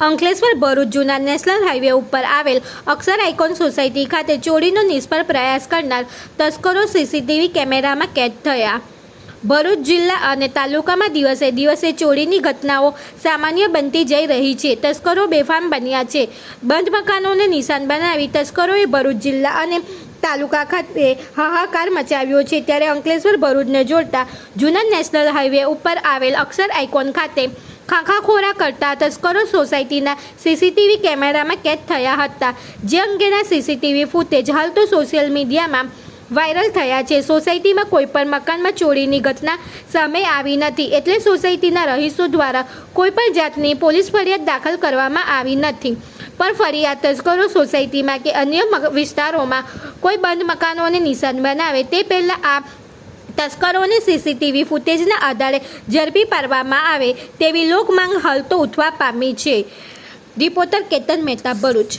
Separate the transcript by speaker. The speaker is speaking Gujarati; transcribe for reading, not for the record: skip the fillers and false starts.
Speaker 1: અંકલેશ્વર ભરૂચ જૂના નેશનલ હાઈવે ઉપર આવેલ અક્ષર આઇકોન સોસાયટી ખાતે ચોરીનો નિષ્ફળ પ્રયાસ કરનાર તસ્કરો સીસીટીવી કેમેરામાં કેદ થયા। ભરૂચ જિલ્લા અને તાલુકામાં દિવસે દિવસે ચોરીની ઘટનાઓ સામાન્ય બનતી જઈ રહી છે। તસ્કરો બેફામ બન્યા છે। બંધ મકાનોને નિશાન બનાવી તસ્કરોએ ભરૂચ જિલ્લા અને તાલુકા ખાતે હાહાકાર મચાવ્યો છે। ત્યારે અંકલેશ્વર ભરૂચને જોડતા જૂના નેશનલ હાઈવે ઉપર આવેલ અક્ષર આઇકોન ખાતે ખાખાખોરા કરતા તસ્કરો સોસાયટીના સીસીટીવી કેમેરામાં કેદ થયા હતા, જે અંગેના સીસીટીવી ફૂટેજ હાલ તો સોશિયલ મીડિયામાં વાયરલ થયા છે। સોસાયટીમાં કોઈપણ મકાનમાં ચોરીની ઘટના સામે આવી નથી, એટલે સોસાયટીના રહીશો દ્વારા કોઈપણ જાતની પોલીસ ફરિયાદ દાખલ કરવામાં આવી નથી। પણ ફરિયાદ તસ્કરો સોસાયટીમાં કે અન્ય વિસ્તારોમાં કોઈ બંધ મકાનોને નિશાન બનાવે તે પહેલાં આ તસ્કરોને સીસીટીવી ફૂટેજના આધારે ઝડપી પાડવામાં આવે તેવી લોકમાંગ હાલ તો ઉઠવા પામી છે। રિપોર્ટર કેતન મહેતા, ભરૂચ।